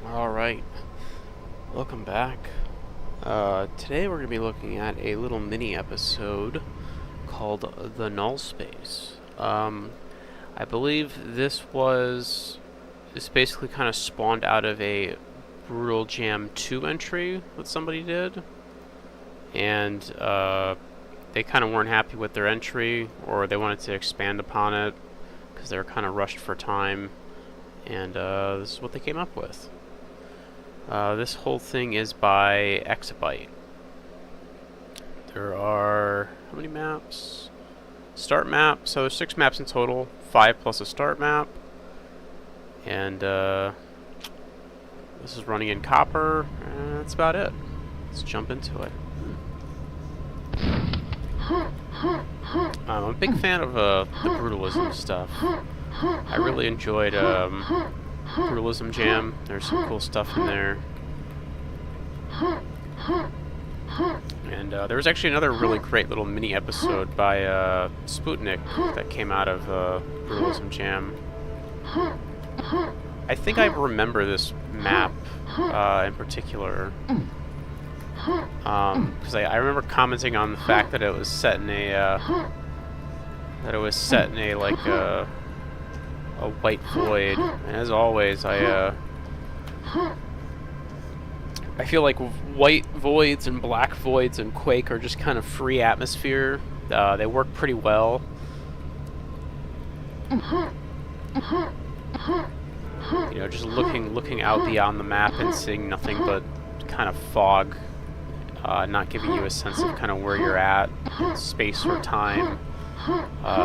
Alright, welcome back. Today we're going to be looking at a little mini episode called the Nullspace. I believe this basically kind of spawned out of a Brutal Jam 2 entry that somebody did. And they kind of weren't happy with their entry, or they wanted to expand upon it because they were kind of rushed for time. And this is what they came up with. This whole thing is by Exabyte. There are, how many maps? Start map, so there's 6 maps in total, 5 plus a start map. And this is running in copper, and that's about it. Let's jump into it. I'm a big fan of the brutalism stuff. I really enjoyed Brutalism Jam. There's some cool stuff in there. And there was actually another really great little mini episode by Sputnik that came out of Brutalism Jam. I think I remember this map in particular. Because I remember commenting on the fact that it was set in a like a white void, and as always, I feel like white voids and black voids in Quake are just kind of free atmosphere. They work pretty well. You know, just looking out beyond the map and seeing nothing but kind of fog, not giving you a sense of kind of where you're at, space or time,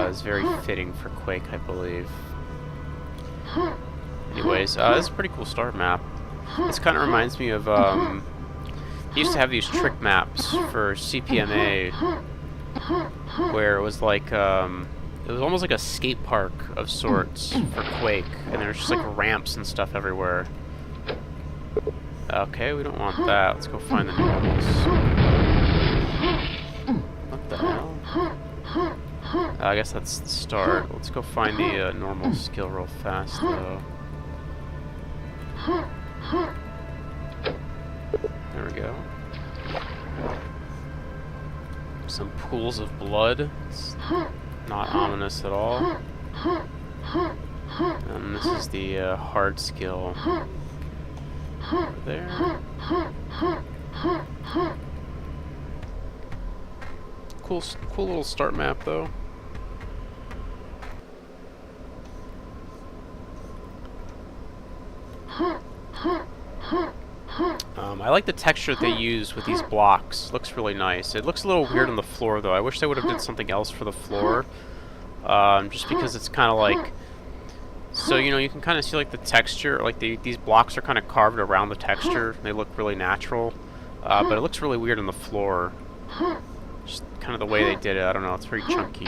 is very fitting for Quake, I believe. Anyways, this is a pretty cool start map. This kind of reminds me of, they used to have these trick maps for CPMA, where it was like, it was almost like a skate park of sorts for Quake, and there's just like ramps and stuff everywhere. Okay, we don't want that. Let's go find the normals. What the hell? I guess that's the start. Let's go find the normal skill real fast, though. There we go. Some pools of blood. It's not ominous at all. And this is the hard skill. Over there. Cool little start map, though. I like the texture that they use with these blocks. Looks really nice. It looks a little weird on the floor, though. I wish they would have did something else for the floor. Just because it's kind of like... So, you know, you can kind of see, like, the texture. Like, these blocks are kind of carved around the texture. They look really natural. But it looks really weird on the floor. Just kind of the way they did it. I don't know. It's very chunky.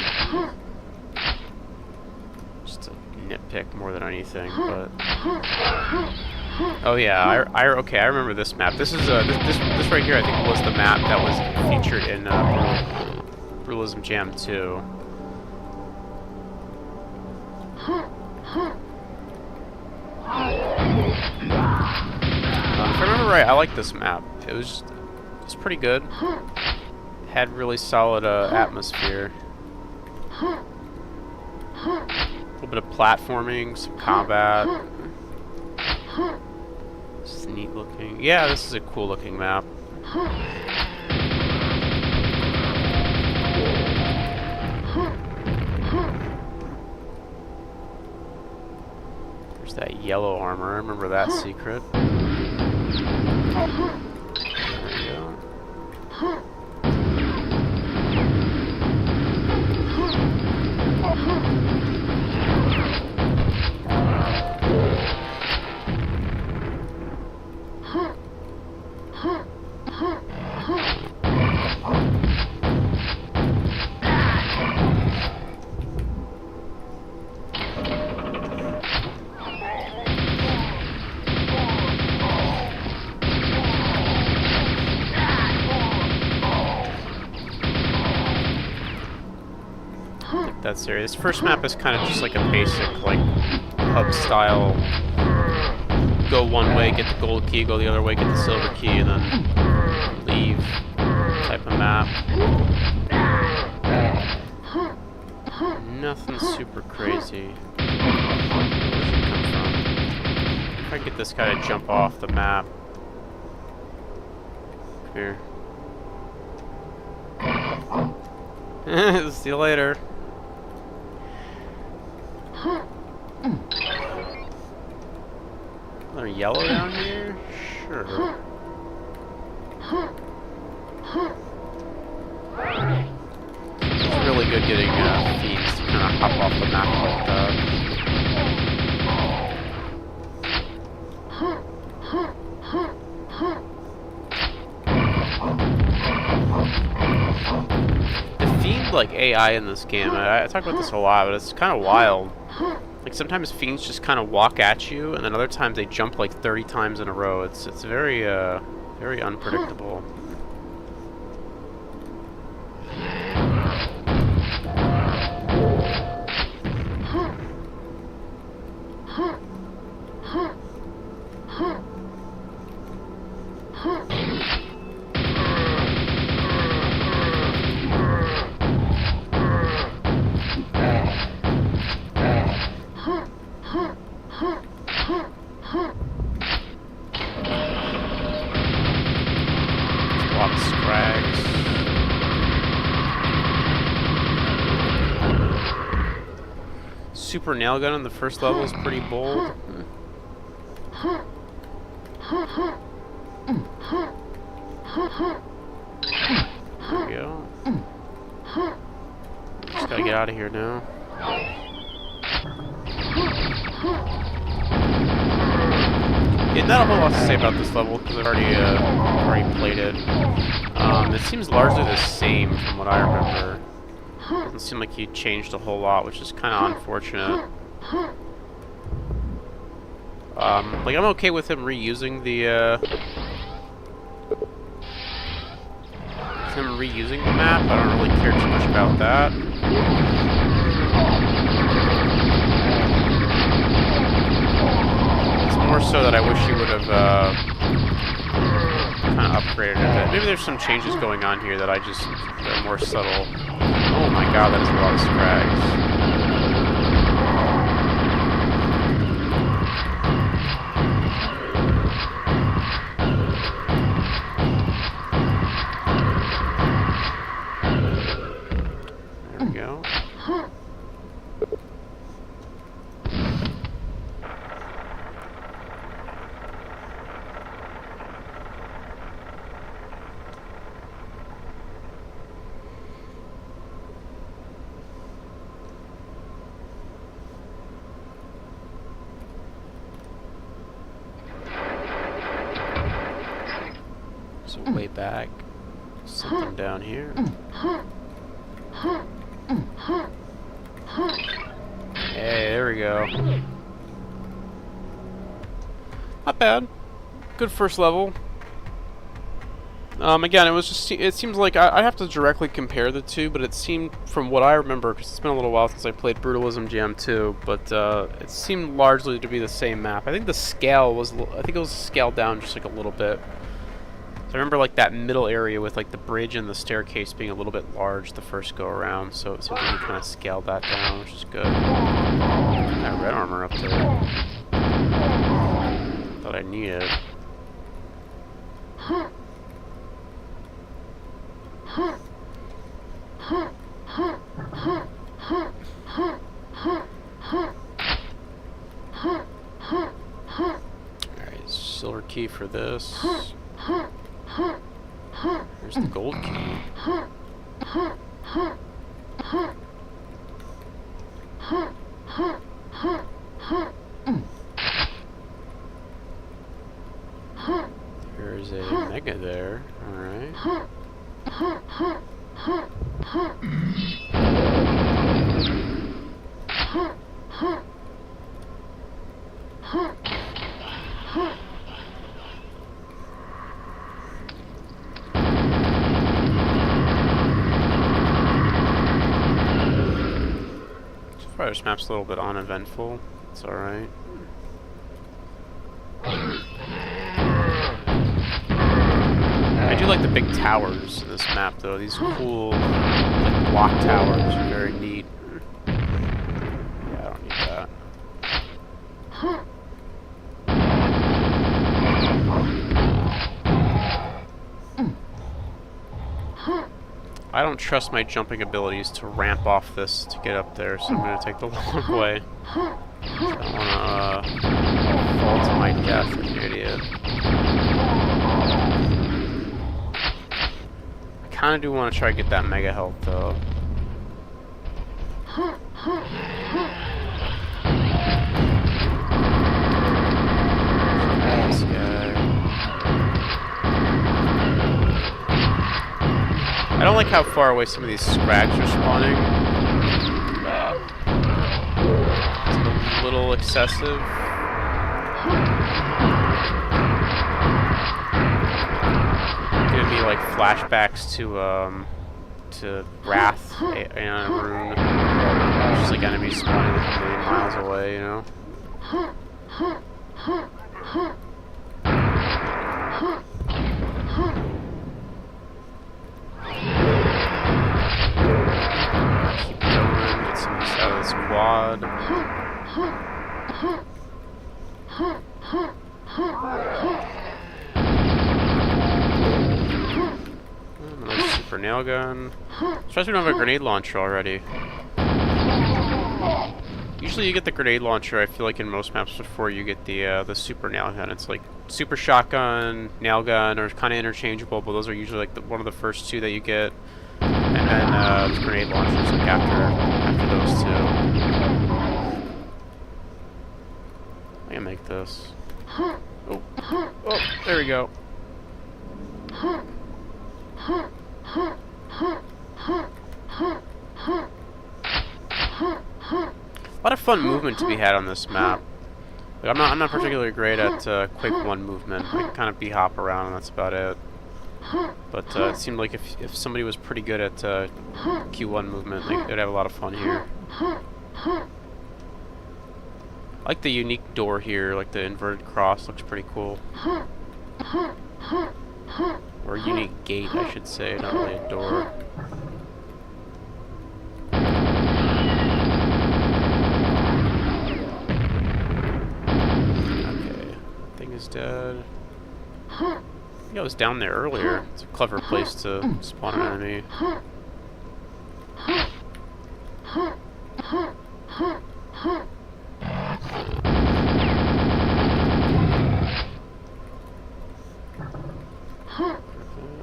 Just a nitpick more than anything, but... Oh yeah, okay, I remember this map. This is this right here, I think, was the map that was featured in Brutalism Jam 2. If I remember right, I like this map. It's pretty good. It had really solid atmosphere. A little bit of platforming, some combat. This is neat looking. Yeah, this is a cool looking map. There's that yellow armor. I remember that secret. There we go. That serious. This first map is kind of just like a basic, like, pub style go one way, get the gold key, go the other way, get the silver key, and then leave type of map. Nothing super crazy. Where should it come from? If I can get this guy to jump off the map. Come here. See you later. Another yellow down here? Sure. It's really good getting fiends to kind of hop off the map like that. The fiend, like, AI in this game, I talk about this a lot, but it's kind of wild. Like, sometimes fiends just kind of walk at you, and then other times they jump like 30 times in a row. It's very, very unpredictable. Super nail gun on the first level is pretty bold. There we go. Just gotta get out of here now. Yeah, not a whole lot to say about this level because I've already played it. It seems largely the same from what I remember. Doesn't seem like he changed a whole lot, which is kind of unfortunate. Like, I'm okay with him reusing the map. I don't really care too much about that. It's more so that I wish he would have kind of upgraded it. Maybe there's some changes going on here that are more subtle. Oh my god, that is a lot of scrags. There we go. So way back, something down here. Hey, there we go. Not bad. Good first level. Again, it seems like I have to directly compare the two, but it seemed, from what I remember, because it's been a little while since I played Brutalism Jam 2, but it seemed largely to be the same map. I think the scale was, it was scaled down just like a little bit. So I remember like that middle area with like the bridge and the staircase being a little bit large the first go around, so it seems like you kind of scaled that down, which is good. That red armor up there. Thought I needed. Alright, silver key for this. Here's the gold key. There's a mega there. Alright. This map's a little bit uneventful. It's alright. I do like the big towers in this map, though. These cool, like, block towers are very neat. Yeah, I don't need that. I don't trust my jumping abilities to ramp off this to get up there, so I'm going to take the long way. I don't want to fall to my death like an idiot. I kind of do want to try to get that mega health, though. This guy. I don't like how far away some of these scrags are spawning. It's a little excessive. Giving me like flashbacks to Wrath and Rune. Just like enemies spawning like a million miles away, you know? Keep going, get some use out of this quad. Another super nail gun. Surprised we don't have a grenade launcher already. Usually you get the grenade launcher, I feel like, in most maps before you get the super nail gun. It's like super shotgun, nail gun, or kind of interchangeable, but those are usually like one of the first two that you get. And then the grenade launchers like after those two. I can make this. Oh, oh, there we go. A lot of fun movement to be had on this map. Like, I'm not particularly great at Quake 1 movement. I can kind of b-hop around and that's about it. But it seemed like if somebody was pretty good at Q1 movement, they'd have a lot of fun here. I like the unique door here, like the inverted cross looks pretty cool. Or a unique gate, I should say, not really a door. Okay, thing is dead. I think I was down there earlier. It's a clever place to spawn an enemy.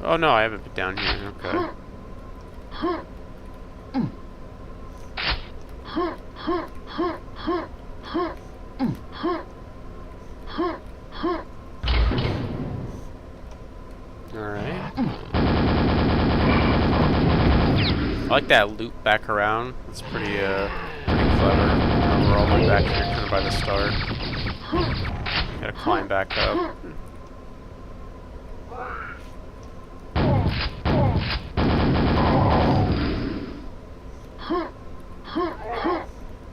Oh no, I haven't been down here. Okay. Alright. I like that loop back around. It's pretty clever. We're all the way back here, kind of by the start. Gotta climb back up.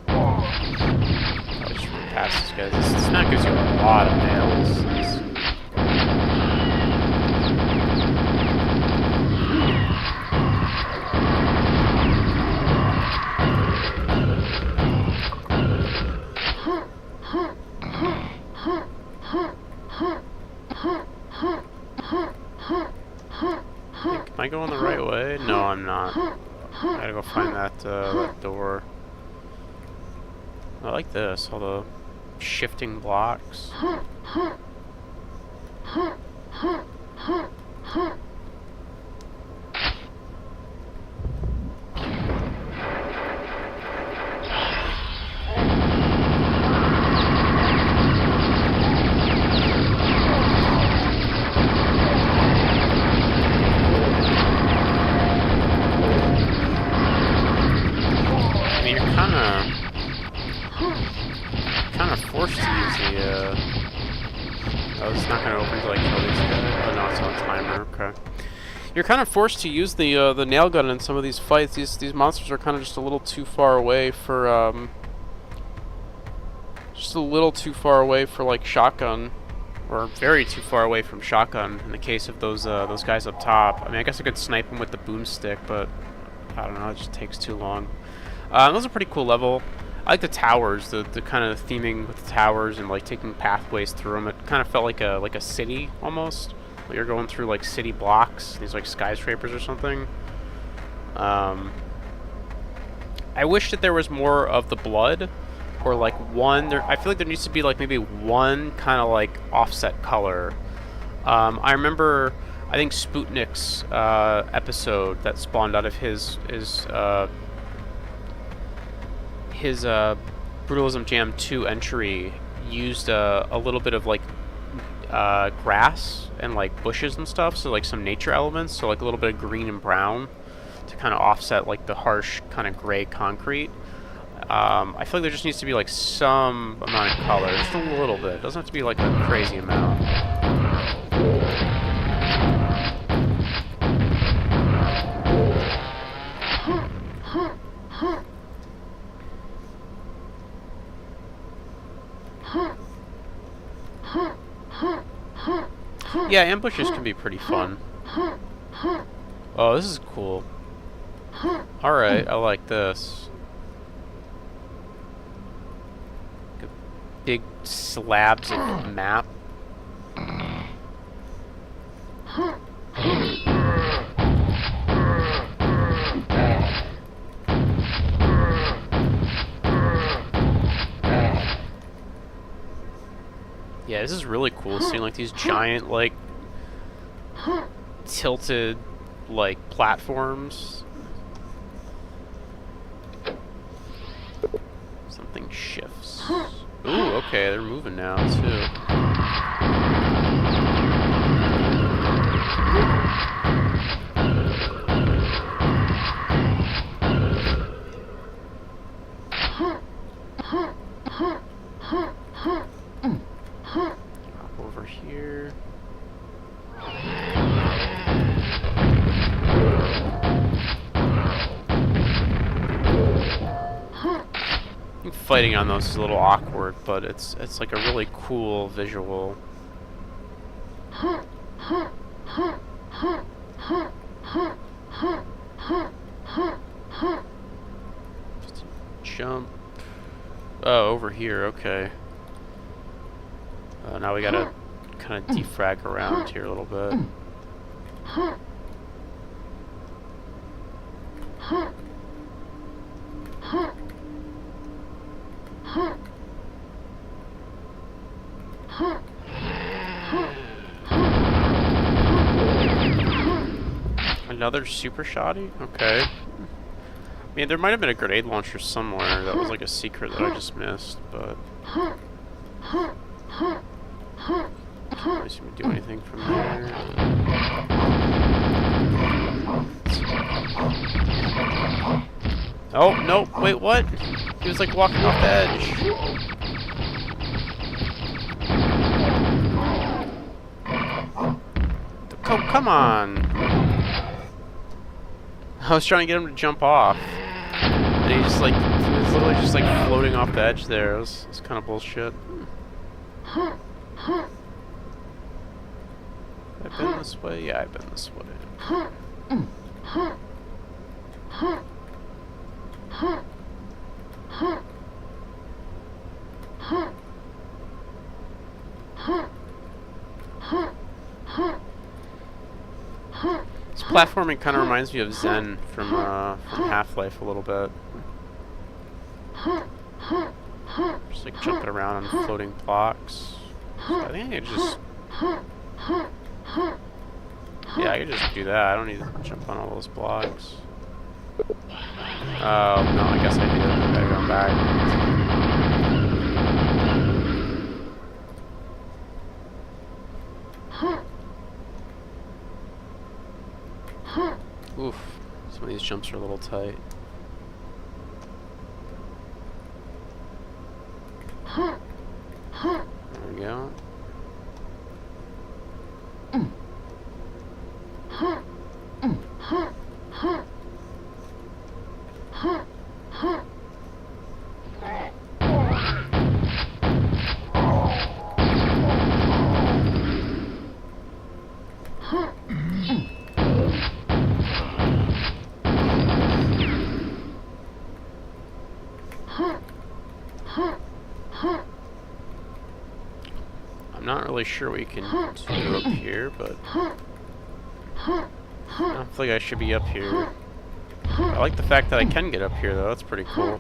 I'll just run past these guys. This map gives you a lot of nails. Am I going the right way? No, I'm not. I gotta go find that that door. I like this, all the shifting blocks. Forced to use the oh, it's not gonna open until I kill these guys. Oh no, it's on timer. Okay. You're kind of forced to use the nail gun in some of these fights. These monsters are kind of just a little too far away for like shotgun. Or very too far away from shotgun in the case of those guys up top. I mean, I guess I could snipe them with the boomstick, but I don't know, it just takes too long. That was a pretty cool level. I like the towers, the kind of theming with the towers and like taking pathways through them. It kind of felt like a city almost. Like you're going through like city blocks, these like skyscrapers or something. I wish that there was more of the blood, or like one. I feel like there needs to be like maybe one kind of like offset color. I remember, I think Sputnik's episode that spawned out of his Brutalism Jam 2 entry used a little bit of like grass and like bushes and stuff, so like some nature elements, so like a little bit of green and brown to kind of offset like the harsh kind of gray concrete. I feel like there just needs to be like some amount of color, just a little bit. It doesn't have to be like a crazy amount. Yeah, ambushes can be pretty fun. Oh, this is cool. Alright, I like this. Big slabs of map. Yeah, this is really cool, seeing like these giant like tilted like platforms. Something shifts. Ooh, okay, they're moving now too. Hop over here. Fighting on those is a little awkward, but it's like a really cool visual. Just jump. Oh, over here. Okay. Now we gotta kind of defrag around here a little bit. Another super shoddy? Okay. I mean, there might have been a grenade launcher somewhere that was like a secret that I just missed, but can't really seem to do anything from there. Oh, no, wait, what? He was like walking off the edge. Oh, come on! I was trying to get him to jump off, and he just like, he was literally just like floating off the edge there. It was kind of bullshit. Have I been this way? Yeah, I've been this way. This platforming kind of reminds me of Zen from Half-Life a little bit. Just like jumping around on floating blocks. So I think I could just... Yeah, I could just do that. I don't need to jump on all those blocks. Oh, no, I guess I do. I gotta go back. Oof, some of these jumps are a little tight. There we go. really sure what you can do up here, but I don't feel like I should be up here. I like the fact that I can get up here, though. That's pretty cool.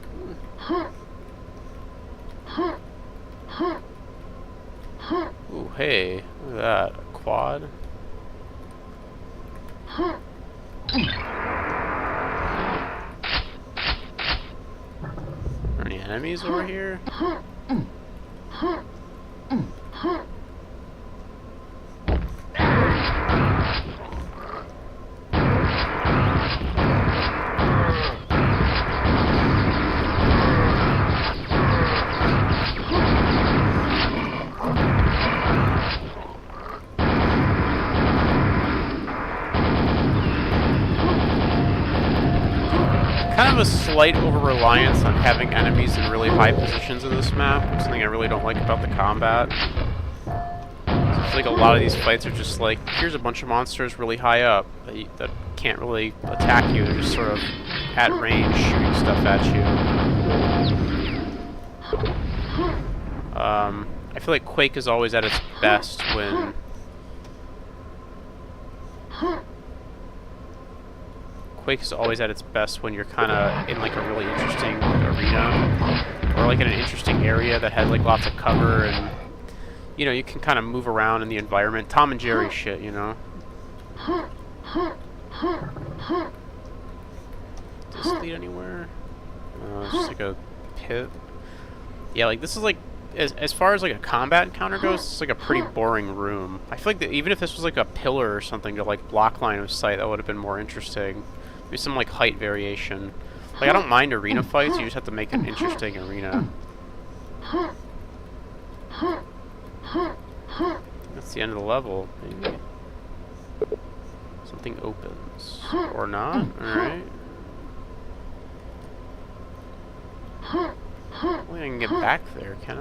Ooh, hey, look at that. A quad. Are there any enemies over here? Kind of a slight over-reliance on having enemies in really high positions in this map. Something I really don't like about the combat. So I feel like a lot of these fights are just like, here's a bunch of monsters really high up that can't really attack you. They're just sort of at range shooting stuff at you. I feel like Quake is always at its best when... Quake is always at its best when you're kind of in like a really interesting arena, or like in an interesting area that has like lots of cover, and you know you can kind of move around in the environment. Tom and Jerry shit, you know. Does this lead anywhere? It's just like a pit. Yeah, like this is like as far as like a combat encounter goes, it's like a pretty boring room. I feel like that even if this was like a pillar or something to like block line of sight, that would have been more interesting. Maybe some like height variation. Like I don't mind arena fights, you just have to make an interesting arena. That's the end of the level, maybe. Something opens. Or not? Alright. I don't think I can get back there, can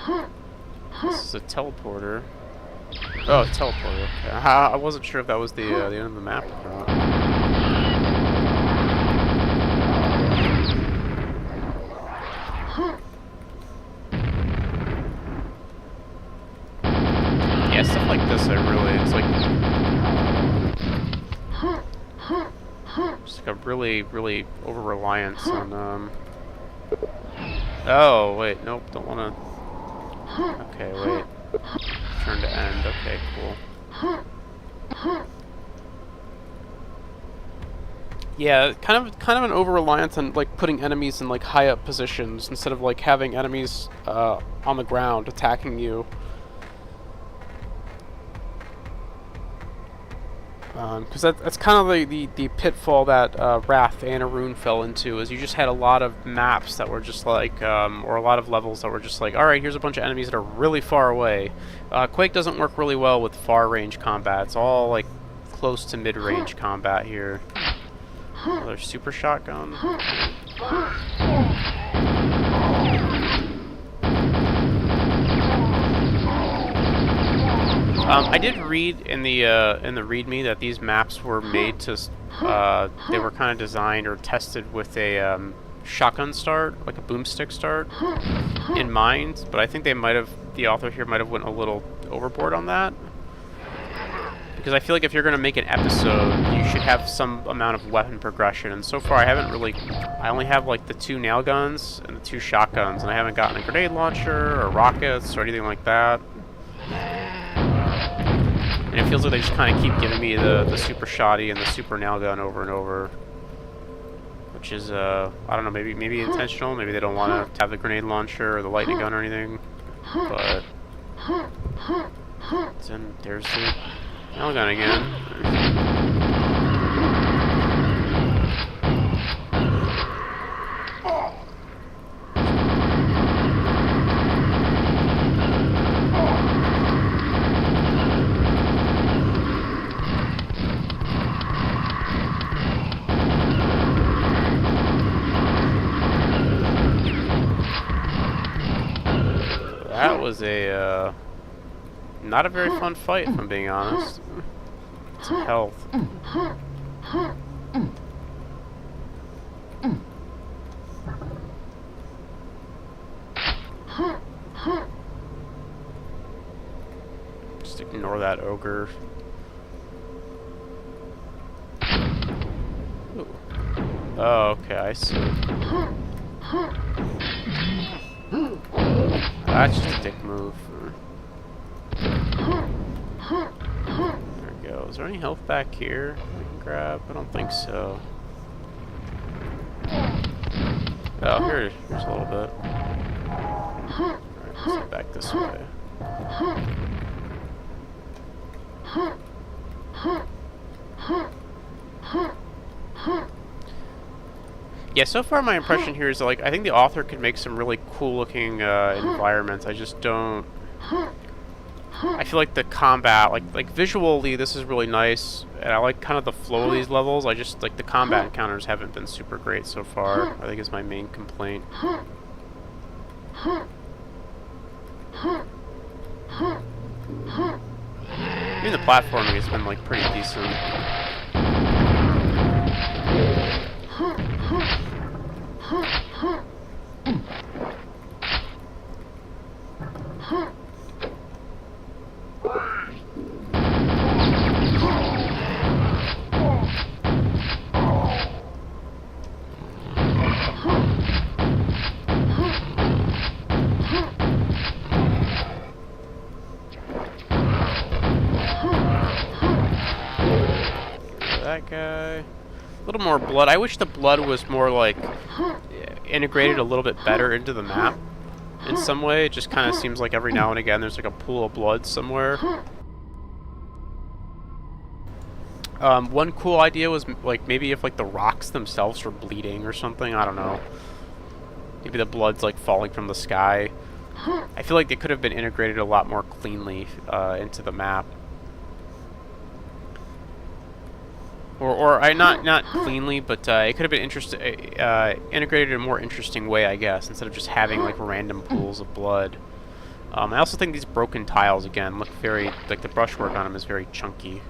I? This is a teleporter. Oh, teleporter. Okay. I wasn't sure if that was the end of the map or not. Yeah, stuff like this, it's like a really over-reliance on, oh, wait, nope, don't wanna... Okay, wait. Turn to end. Okay, cool. Yeah, kind of an over-reliance on like putting enemies in like high up positions instead of like having enemies on the ground attacking you. Because that's kind of the pitfall that Wrath and Arun fell into, is you just had a lot of maps that were just like, or a lot of levels that were just like, alright, here's a bunch of enemies that are really far away. Quake doesn't work really well with far range combat. It's all like close to mid-range combat here. Another super shotgun. I did read in the README that these maps were made to, they were kind of designed or tested with a shotgun start, like a boomstick start, in mind. But I think they might have, the author here might have went a little overboard on that, because I feel like if you're going to make an episode, you should have some amount of weapon progression. And so far, I only have like the 2 nail guns and the 2 shotguns, and I haven't gotten a grenade launcher or rockets or anything like that. And it feels like they just kind of keep giving me the super shotty and the super nail gun over and over, which is I don't know, maybe intentional. Maybe they don't want to have the grenade launcher or the lightning gun or anything. But then there's the nail gun again. That was a, not a very fun fight, if I'm being honest. Some health. that ogre. Ooh. Oh, okay, I see. That's just a dick move. There we go. Is there any health back here we can grab? I don't think so. Oh, here's a little bit. Alright, let's head back this way. Yeah, so far my impression here is that, like, I think the author could make some really cool looking environments. I just don't... I feel like the combat, like visually this is really nice, and I like kind of the flow of these levels. I just, like, the combat encounters haven't been super great so far, I think is my main complaint. Even the platforming has been, like, pretty decent. That guy. A little more blood. I wish the blood was more, like, integrated a little bit better into the map in some way. It just kind of seems like every now and again there's like a pool of blood somewhere. One cool idea was, like, maybe if, like, the rocks themselves were bleeding or something. I don't know. Maybe the blood's, like, falling from the sky. I feel like they could have been integrated a lot more cleanly into the map. Or not cleanly, but it could have been integrated in a more interesting way, I guess, instead of just having, like, random pools of blood. I also think these broken tiles, again, look very, like, the brushwork on them is very chunky.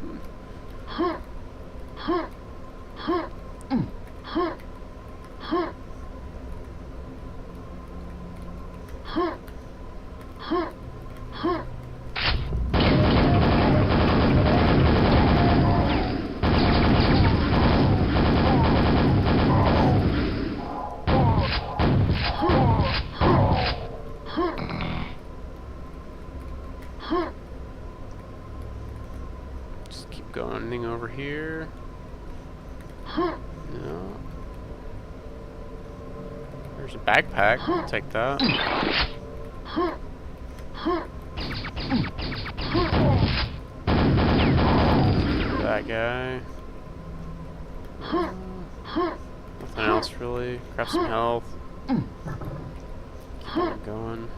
Just keep going. Anything over here? No. There's a backpack. I'll take that. That guy. Nothing else really. Grab some health. Keep on going.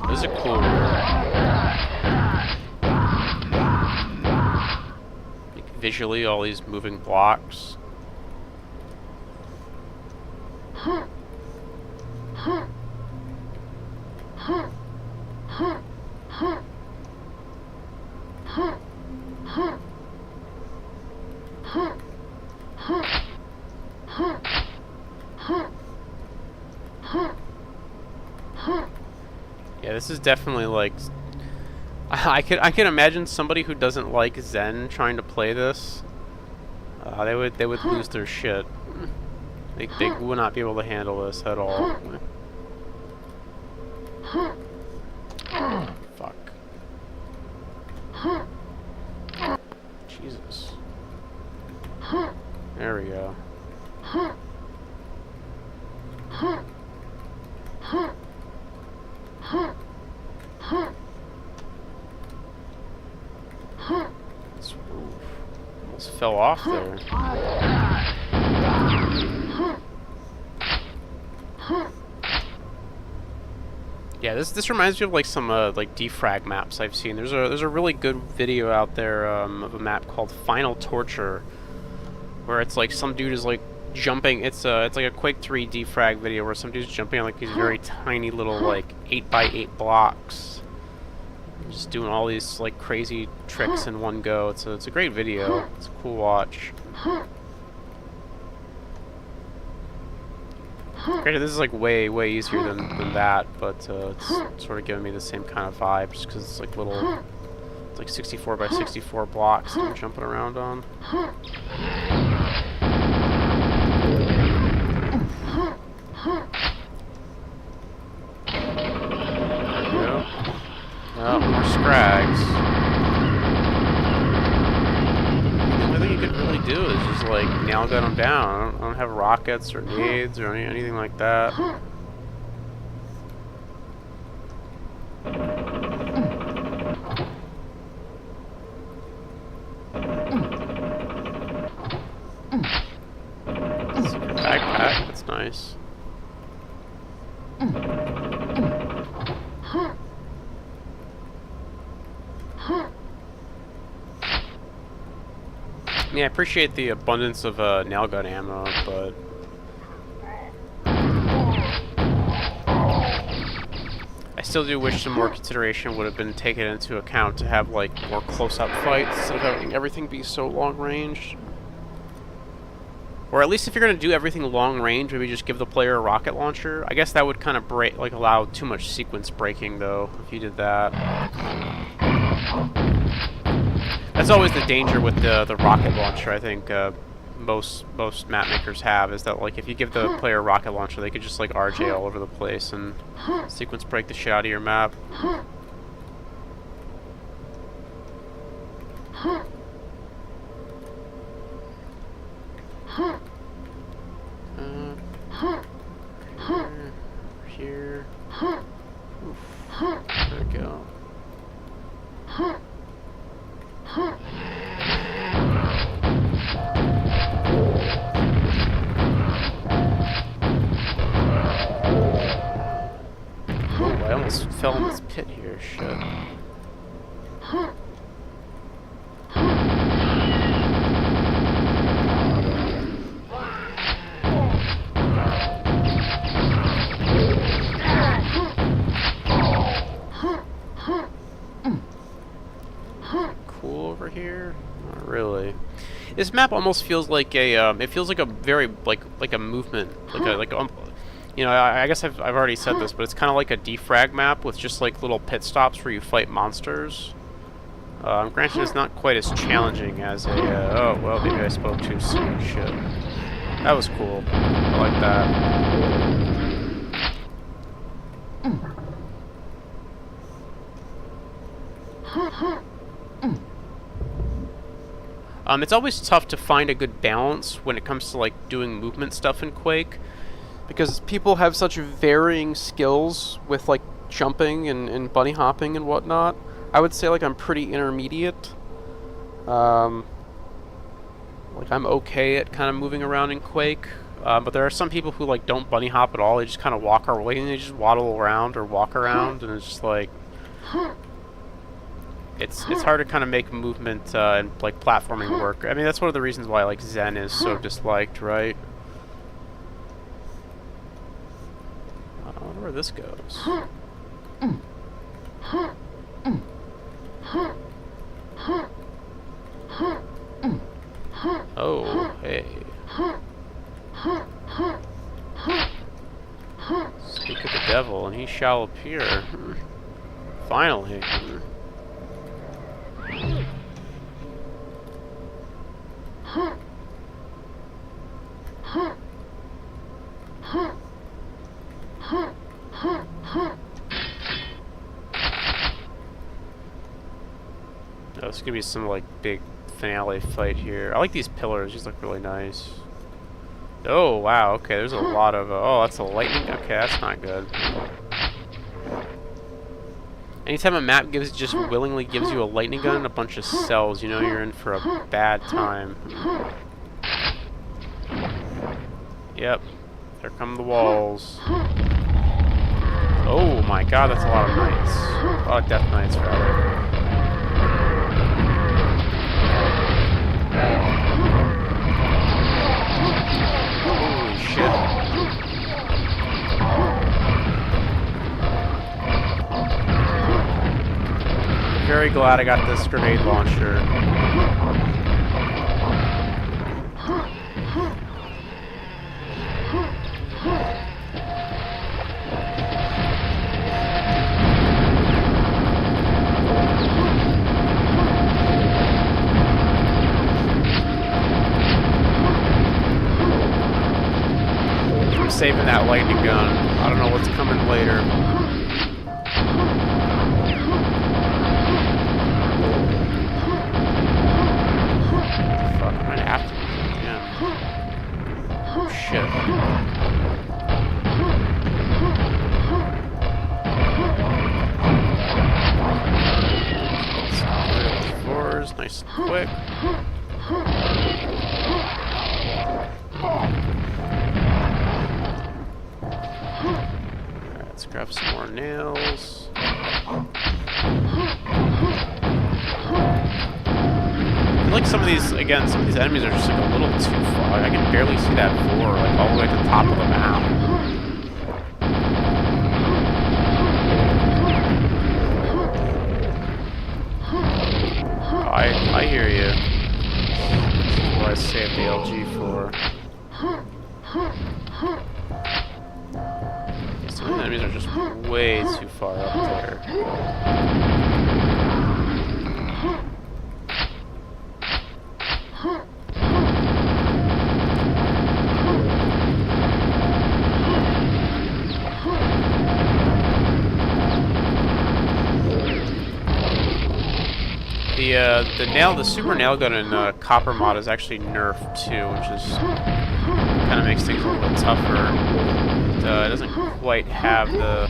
This is a cool room. Like, visually, all these moving blocks. Yeah, this is definitely, like, I can imagine somebody who doesn't like Zen trying to play this. They would lose their shit. They would not be able to handle this at all. Fuck. Jesus. There we go. Almost fell off there. Yeah, this reminds me of, like, some like defrag maps I've seen. There's a really good video out there of a map called Final Torture, where it's like some dude is, like, jumping. It's like a Quake 3 defrag video where some dude's jumping on, like, these very tiny little, like, 8x8 blocks, Just doing all these like crazy tricks in one go. It's a great video. It's a cool watch. Granted, this is like way easier than that, but it's sort of giving me the same kind of vibe just because it's like little, it's like 64 by 64 blocks that I'm jumping around on. Oh, more scrags. The only thing you could really do is just like nail gun them down. I don't have rockets or nades or anything like that. Secret backpack, that's nice. Yeah, I appreciate the abundance of nail gun ammo, but I still do wish some more consideration would have been taken into account to have like more close-up fights instead of having everything be so long-range. Or at least if you're going to do everything long-range, maybe just give the player a rocket launcher. I guess that would kind of break, like allow too much sequence breaking though, if you did that. That's always the danger with the rocket launcher, I think most map makers have, is that like if you give the player a rocket launcher, they could just like RJ all over the place and sequence break the shit out of your map. Here. Oof. There we go. Oh, I almost fell in this pit here, shit. Cool over here? Not really. This map almost feels like a it feels like a very like a movement, you know, I guess I've already said this, but it's kind of like a defrag map with just like little pit stops where you fight monsters. Granted, it's not quite as challenging as a oh well, maybe I spoke too soon. Shit, that was cool. I like that. It's always tough to find a good balance when it comes to like doing movement stuff in Quake, because people have such varying skills with like jumping and bunny hopping and whatnot. I would say like I'm pretty intermediate. Like I'm okay at kind of moving around in Quake, but there are some people who like don't bunny hop at all. They just kind of walk our way and they just waddle around or walk around, and it's just like it's hard to kind of make movement and like platforming work. I mean, that's one of the reasons why like Zen is so disliked, right? I wonder where this goes. Oh, hey. Speak of the devil, and he shall appear. Finally. Oh, it's gonna be some like big finale fight here. I like these pillars; these look really nice. Oh wow, okay. There's a lot of. Oh, that's a lightning. Okay, that's not good. Anytime a map just willingly gives you a lightning gun and a bunch of cells, you know you're in for a bad time. Yep, there come the walls. Oh my god, that's a lot of knights. A lot of death knights, rather. Holy shit. very glad I got this grenade launcher. I'm saving that lightning gun. I don't know what's coming later. Fuck, I might have to. Yeah. Oh, shit. Floors, nice and quick. Alright, let's grab some more nails. I feel like some of these, again, some of these enemies are just like a little too far. I can barely see that floor, like all the way to the top of the map. I hear you. This is what I saved the LG for. Some of the enemies are just way too far up there. The super nail gun in Copper Mod is actually nerfed too, which is kind of makes things a little bit tougher. It doesn't quite have the.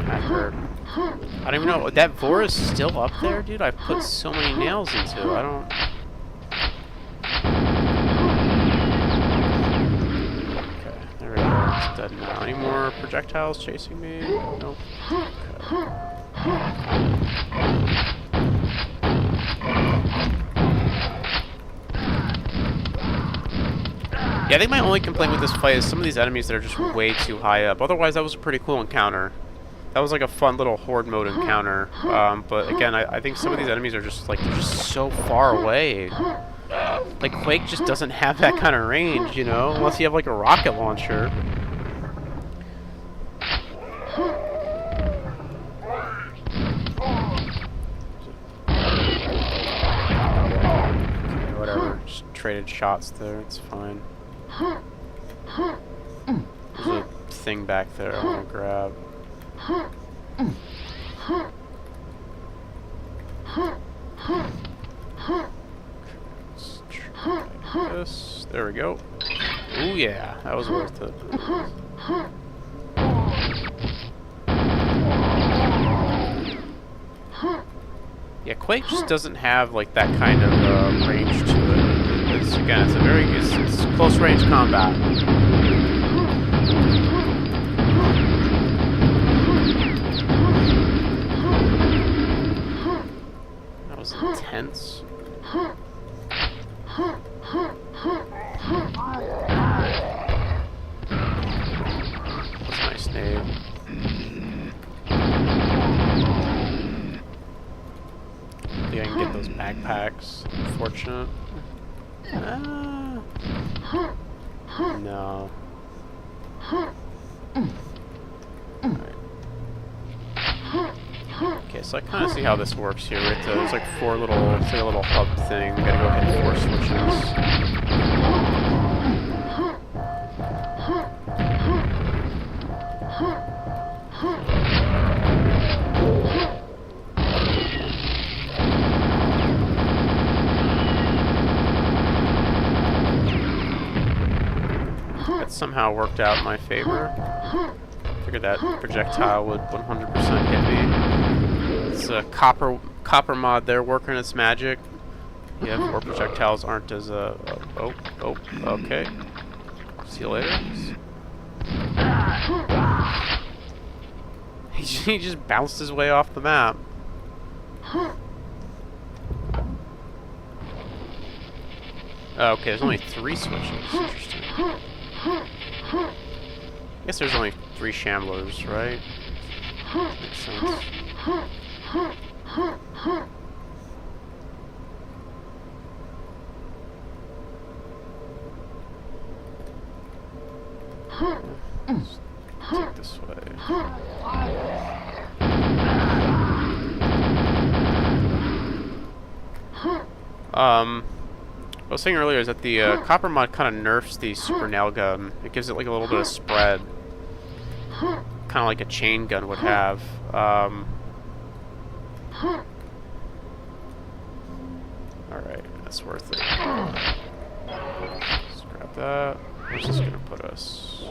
I heard. I don't even know. That Vor is still up there, dude. I put so many nails into it. I don't. Dead now. Any more projectiles chasing me? Nope. Okay. Yeah, I think my only complaint with this fight is some of these enemies that are just way too high up. Otherwise, that was a pretty cool encounter. That was like a fun little horde mode encounter. But again, I think some of these enemies are just like, they're just so far away. Like, Quake just doesn't have that kind of range, you know? Unless you have like a rocket launcher. Whatever, just traded shots there, it's fine. There's a thing back there I want to grab. Let's try this. There we go. Ooh yeah, that was worth it. Yeah, Quake just doesn't have like that kind of range to it. It's, again, it's a very it's close range combat. That was intense. That's a nice nade. I think I can get those backpacks. Unfortunate. No. Alright. Okay, so I kind of see how this works here. Right? There's like four little, it's like a little hub thing. We gotta go hit 4 switches. That somehow worked out in my favor. Figured that projectile would 100% hit me. It's a copper mod there working its magic. Yeah, 4 projectiles aren't as okay. See you later. He just bounced his way off the map. Okay, there's only 3 switches. Interesting. I guess there's only 3 shamblers, right? Makes sense. Let's take this way. I was saying earlier is that the copper mod kind of nerfs the super nail gun. It gives it like a little bit of spread, kind of like a chain gun would have. All right, that's worth it. Let's grab that. Where's this gonna put us?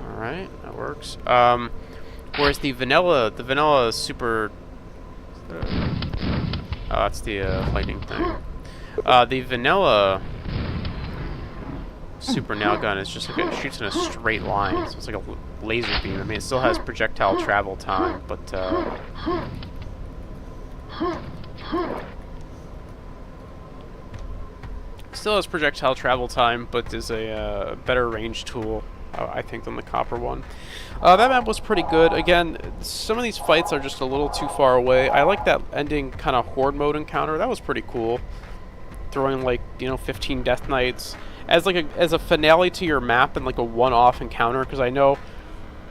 Alright, that works. Whereas the vanilla super... oh, that's the lightning thing. The vanilla super nail gun is just like it shoots in a straight line, so it's like a laser beam. I mean, it still has projectile travel time, but still has projectile travel time, but is a better range tool, I think, than the copper one. That map was pretty good. Again, some of these fights are just a little too far away. I like that ending kind of horde mode encounter. That was pretty cool. Throwing like 15 Death Knights as like as a finale to your map and like a one-off encounter, because I know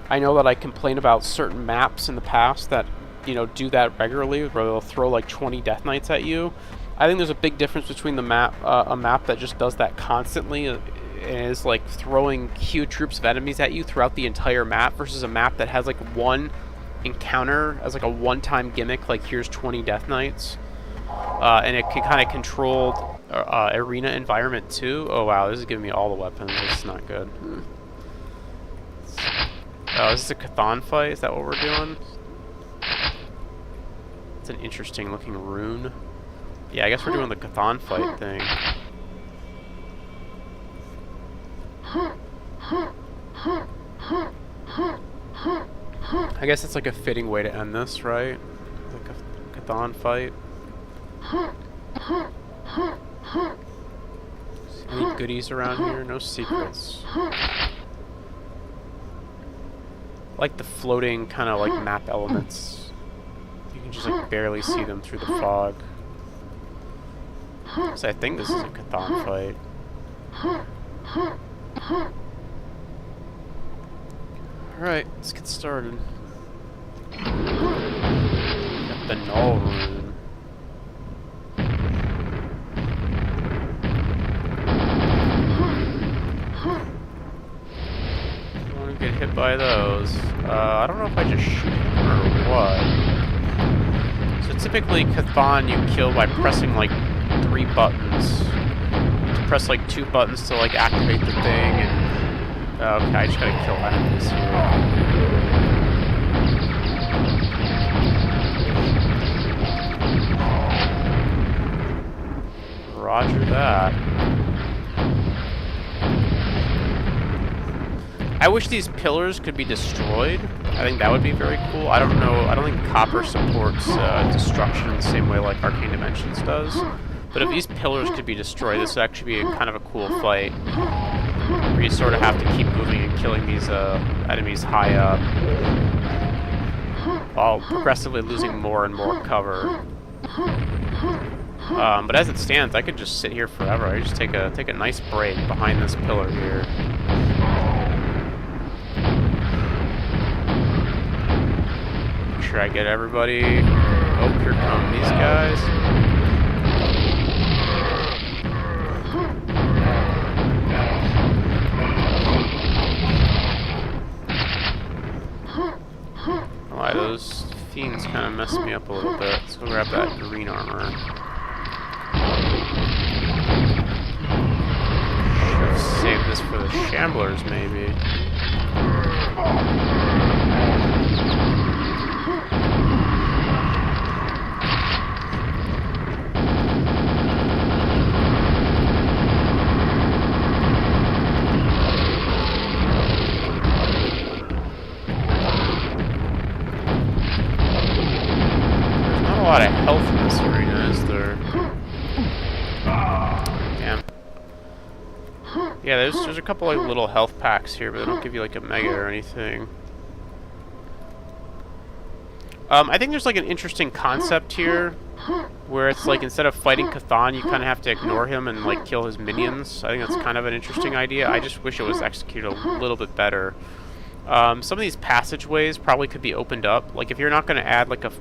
that I complain about certain maps in the past that do that regularly, where they'll throw like 20 Death Knights at you. I think there's a big difference between the a map that just does that constantly and is like throwing huge groups of enemies at you throughout the entire map, versus a map that has like one encounter as like a one-time gimmick, like here's 20 Death Knights, and it can kind of control arena environment too. Oh wow, this is giving me all the weapons. This is not good. Oh, is this a Chthon fight? Is that what we're doing? It's an interesting looking rune. Yeah, I guess we're doing the Chthon fight thing. I guess it's like a fitting way to end this, right? Like a Chthon fight. Any goodies around here? No secrets. Like the floating kind of like map elements. You can just like barely see them through the fog. So I think this is a Chthon fight. Alright, let's get started. Got the Null rune. Get hit by those. I don't know if I just shoot him or what. So typically Chthon you kill by pressing like 3 buttons. You press like 2 buttons to like activate the thing, and okay, I just gotta kill enemies here. Roger that. I wish these pillars could be destroyed. I think that would be very cool. I don't know. I don't think Copper supports destruction in the same way like Arcane Dimensions does. But if these pillars could be destroyed, this would actually be kind of a cool fight, where you sort of have to keep moving and killing these enemies high up, while progressively losing more and more cover. But as it stands, I could just sit here forever. I just take a nice break behind this pillar here. Sure I get everybody. Oh, here come these guys. Why, those fiends kind of messed me up a little bit. Let's go grab that green armor. Should have saved this for the Shamblers, maybe. lot of health in this arena, is there? Damn. Yeah, there's a couple like little health packs here, but they don't give you like a mega or anything. I think there's like an interesting concept here, where it's like instead of fighting Cthon, you kind of have to ignore him and like kill his minions. I think that's kind of an interesting idea. I just wish it was executed a little bit better. Some of these passageways probably could be opened up. Like if you're not going to add like a,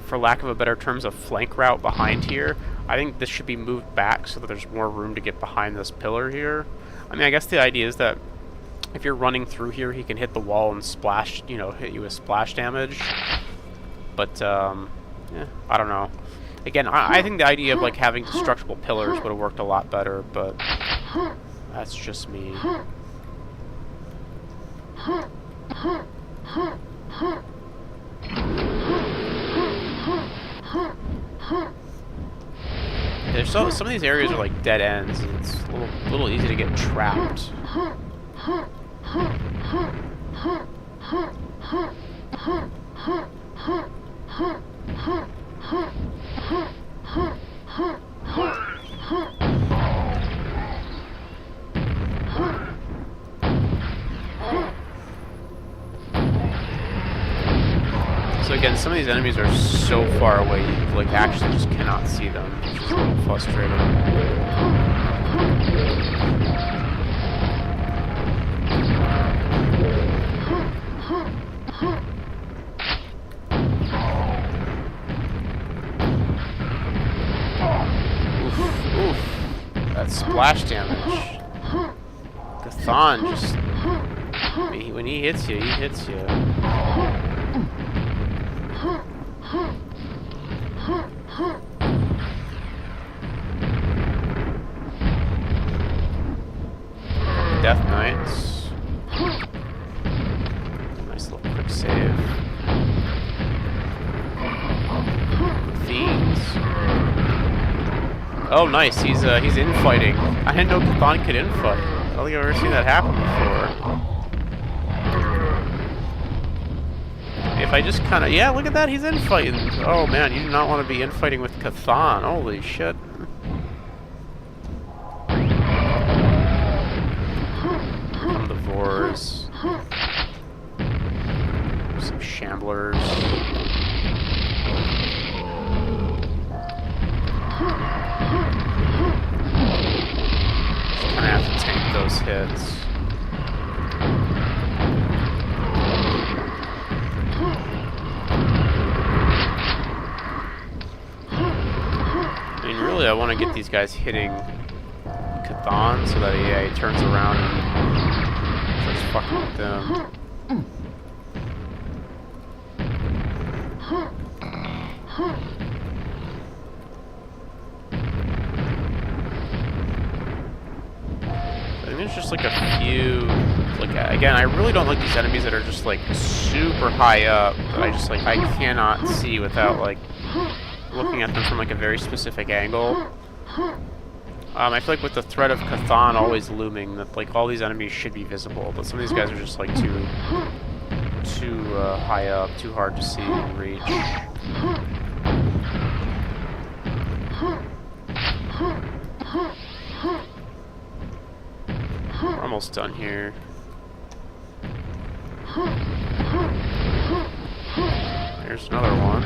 for lack of a better terms, a flank route behind here, I think this should be moved back so that there's more room to get behind this pillar here. I mean, I guess the idea is that if you're running through here, he can hit the wall and splash, you know, hit you with splash damage. But, yeah, I don't know. Again, I think the idea of, like, having destructible pillars would have worked a lot better, but that's just me. There's some of these areas are, like, dead ends, and it's a little easy to get trapped. So again, some of these enemies are so far away you like actually just cannot see them, which is a little frustrating. Oof. That splash damage. Cthon just... when he hits you, he hits you. Death Knights. Nice little quick save. Fiends. Oh, nice. He's infighting. I didn't know Cthon could infight. I don't think I've ever seen that happen before. If I just kind of... Yeah, look at that. He's infighting. Oh, man. You do not want to be infighting with Cthon. Holy shit. Some Devores. Some Shamblers. Just kind of have to tank those hits. I mean, really, I want to get these guys hitting Cthon so that he turns around and starts fucking with them. I think there's just like a few, like, again, I really don't like these enemies that are just like super high up that I just like, I cannot see without like looking at them from like a very specific angle. I feel like with the threat of Cthon always looming, that like all these enemies should be visible, but some of these guys are just like too high up, too hard to see and reach. We're almost done here. Here's another one.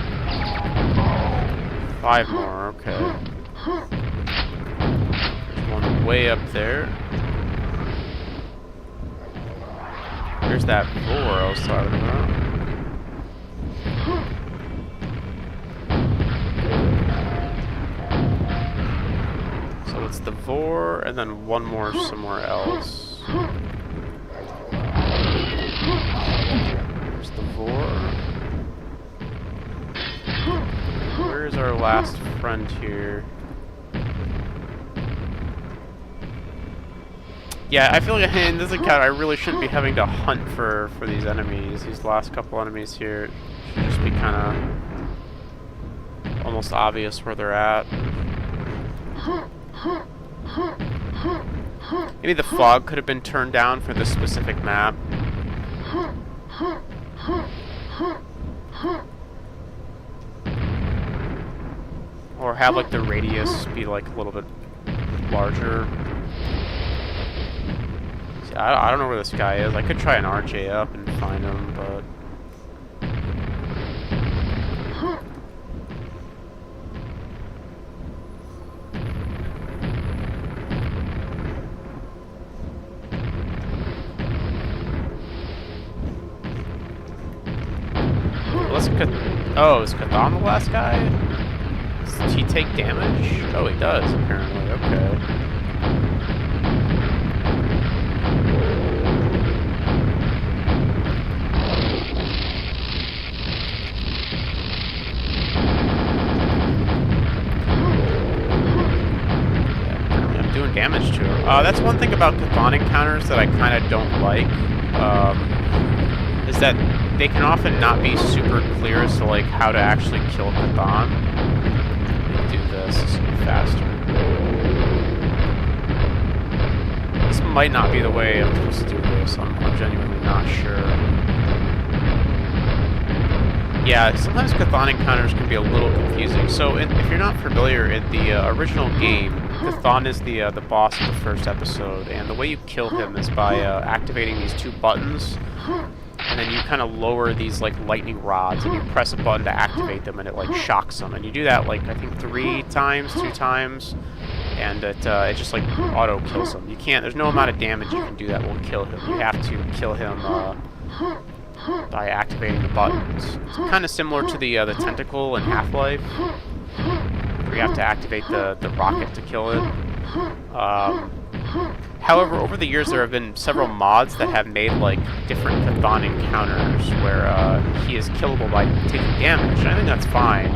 5 more, okay. There's one way up there. There's that floor I was talking about. So it's the Vor, and then one more somewhere else. There's the Vor. Where's our last friend here? Yeah, I feel like in this account I really shouldn't be having to hunt for these enemies. These last couple enemies here. It should just be kind of almost obvious where they're at. Maybe the fog could have been turned down for this specific map. have like the radius be like a little bit larger. See, I don't know where this guy is. I could try an RJ up and find him, but oh, is Cthon the last guy? Does he take damage? Oh, he does, apparently. Okay. Yeah, apparently I'm doing damage to him. That's one thing about Cthon encounters that I kind of don't like. Is that they can often not be super clear as to like how to actually kill Cthon. Let me do this to be faster. This might not be the way I'm supposed to do this. I'm genuinely not sure. Yeah, sometimes Cthon encounters can be a little confusing. So if you're not familiar, in the original game, Cthon is the boss of the first episode, and the way you kill him is by activating these two buttons. And then you kind of lower these like lightning rods, and you press a button to activate them, and it like shocks them. And you do that like I think 2 times, and it just like auto kills him. You can't. There's no amount of damage you can do that will kill him. You have to kill him by activating the buttons. It's kind of similar to the tentacle in Half-Life, where you have to activate the rocket to kill it. However, over the years there have been several mods that have made like different Cthon encounters where he is killable by taking damage, and I think that's fine.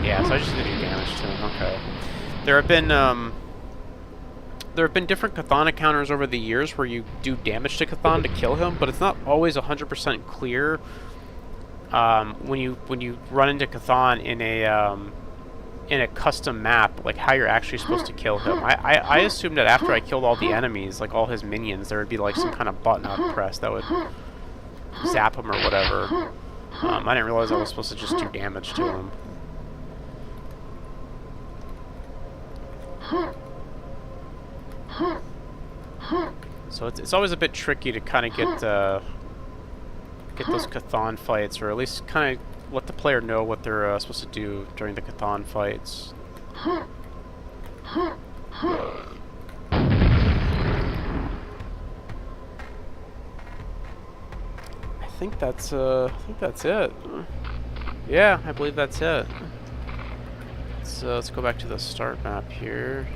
Yeah, so I just did do damage to him. Okay. There have been different Cthon encounters over the years where you do damage to Cthon to kill him, but it's not always 100% clear when you run into Cthon in a custom map, like how you're actually supposed to kill him. I assumed that after I killed all the enemies, like all his minions, there would be like some kind of button I'd press that would zap him or whatever. I didn't realize I was supposed to just do damage to him. So it's always a bit tricky to kind of get those Cthon fights, or at least kind of let the player know what they're supposed to do during the Cthon fights. I think that's it. Yeah, I believe that's it. Let's go back to the start map here.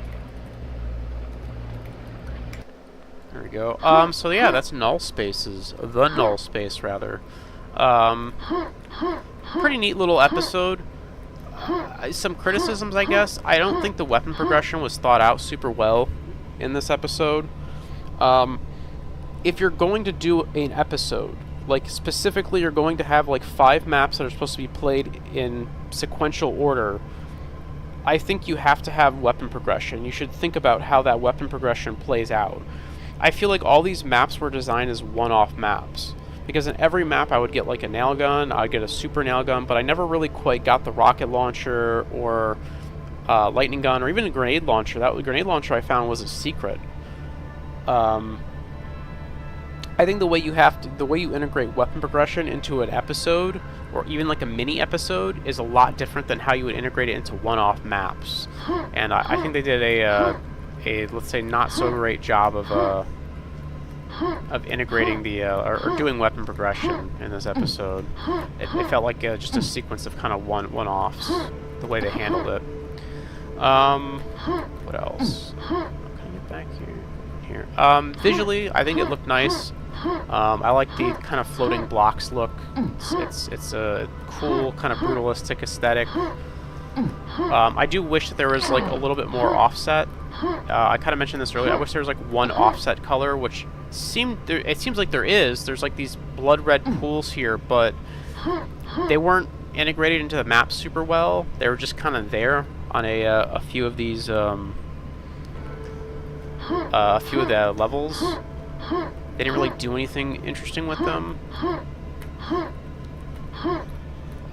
There we go. So yeah, that's Nullspaces. The Nullspace, rather. Pretty neat little episode. Some criticisms, I guess. I don't think the weapon progression was thought out super well in this episode. If you're going to do an episode, like specifically you're going to have like 5 maps that are supposed to be played in sequential order, I think you have to have weapon progression. You should think about how that weapon progression plays out. I feel like all these maps were designed as one-off maps, because in every map I would get like a nail gun, I'd get a super nail gun, but I never really quite got the rocket launcher or lightning gun or even a grenade launcher. That grenade launcher I found was a secret. I think the way you integrate weapon progression into an episode, or even like a mini episode, is a lot different than how you would integrate it into one-off maps. And I think they did a let's say not so great job of integrating the or doing weapon progression in this episode. It felt like just a sequence of kind of one-offs, the way they handled it. What else? Can I get back here? Visually, I think it looked nice. I like the kind of floating blocks look. It's a cool kind of brutalistic aesthetic. I do wish that there was like a little bit more offset. I kind of mentioned this earlier. I wish there was like one offset color, which it seems like there is. There's like these blood red pools here, but they weren't integrated into the map super well. They were just kind of there on a few of these a few of the levels. They didn't really do anything interesting with them.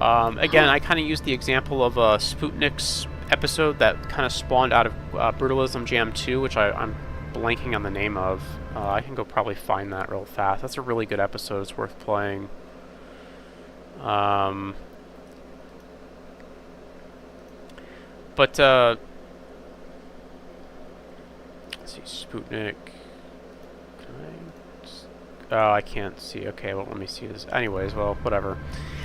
Again, I kind of used the example of Sputnik's episode that kind of spawned out of Brutalism Jam 2, which I'm blanking on the name of. I can go probably find that real fast. That's a really good episode. It's worth playing. But let's see, Sputnik. Oh, I can't see. Okay, well, let me see this. Anyways, well, whatever.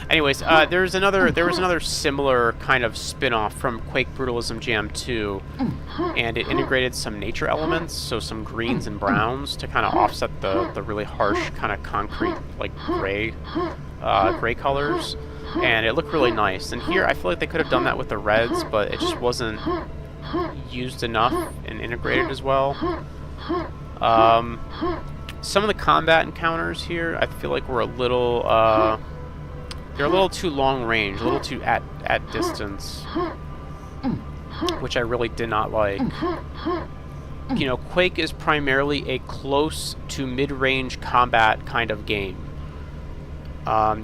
Anyways, there was another similar kind of spin-off from Quake Brutalism Jam 2, and it integrated some nature elements, so some greens and browns to kind of offset the really harsh kind of concrete, like gray colors, and it looked really nice. And here, I feel like they could have done that with the reds, but it just wasn't used enough and integrated as well. Some of the combat encounters here, I feel like were a little, they're a little too long range, a little too at distance, which I really did not like. You know, Quake is primarily a close to mid-range combat kind of game.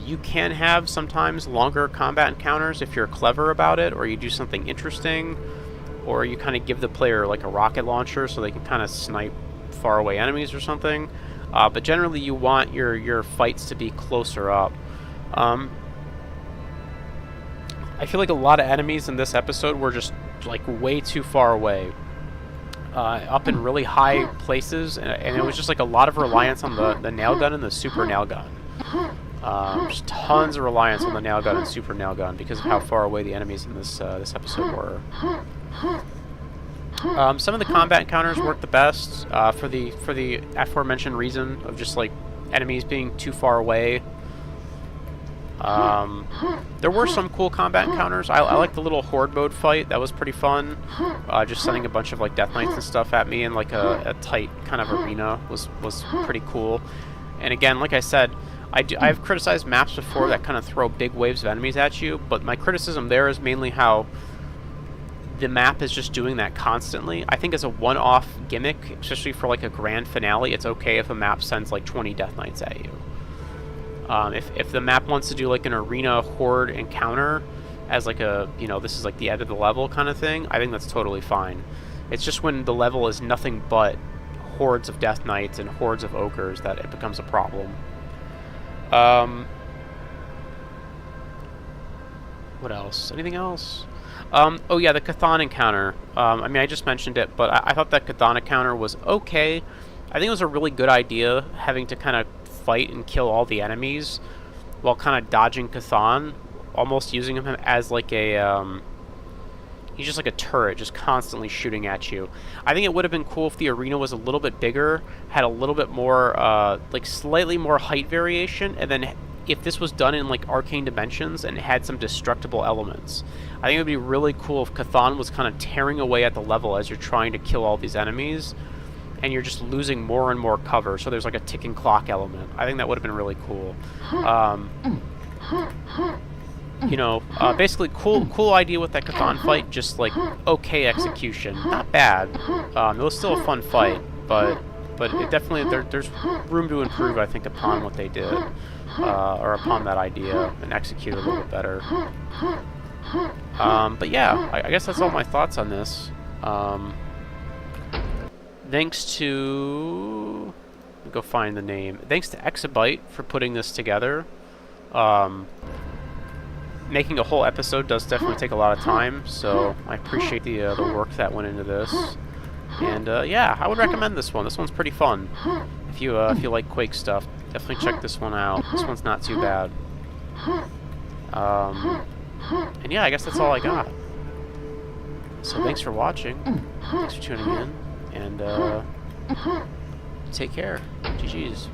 You can have sometimes longer combat encounters if you're clever about it, or you do something interesting, or you kind of give the player like a rocket launcher so they can kind of snipe faraway enemies or something. But generally you want your fights to be closer up. I feel like a lot of enemies in this episode were just like way too far away. Up in really high places, and it was just like a lot of reliance on the nail gun and the super nail gun. Just tons of reliance on the nail gun and super nail gun because of how far away the enemies in this episode were. Some of the combat encounters work the best for the aforementioned reason of just like enemies being too far away. There were some cool combat encounters. I like the little horde mode fight. That was pretty fun. Just sending a bunch of like death knights and stuff at me in like a tight kind of arena was pretty cool. And again, like I said, I've criticized maps before that kind of throw big waves of enemies at you, but my criticism there is mainly how the map is just doing that constantly. I think as a one-off gimmick, especially for like a grand finale, it's okay if a map sends like 20 death knights at you. If the map wants to do like an arena horde encounter as like a, you know, this is like the end of the level kind of thing, I think that's totally fine. It's just when the level is nothing but hordes of death knights and hordes of ogres that it becomes a problem. What else? Anything else? Oh yeah, the Chthon encounter. I mean, I just mentioned it, but I thought that Chthon encounter was okay. I think it was a really good idea, having to kind of fight and kill all the enemies while kind of dodging Chthon, almost using him as like a, he's just like a turret, just constantly shooting at you. I think it would have been cool if the arena was a little bit bigger, had a little bit more, like slightly more height variation, and then if this was done in like arcane dimensions and had some destructible elements. I think it would be really cool if Chthon was kind of tearing away at the level as you're trying to kill all these enemies, and you're just losing more and more cover, so there's like a ticking clock element. I think that would have been really cool. You know, basically cool idea with that Chthon fight, just like okay execution. Not bad. It was still a fun fight, but it definitely, there's room to improve, I think, upon what they did. Or upon that idea, and execute a little bit better. But yeah, I guess that's all my thoughts on this. Thanks to... Let me go find the name. Thanks to Exabyte for putting this together. Making a whole episode does definitely take a lot of time, so I appreciate the work that went into this. And yeah, I would recommend this one. This one's pretty fun. If you like Quake stuff, definitely check this one out. This one's not too bad. And yeah, I guess that's all I got. So thanks for watching. Thanks for tuning in. And take care. GG's.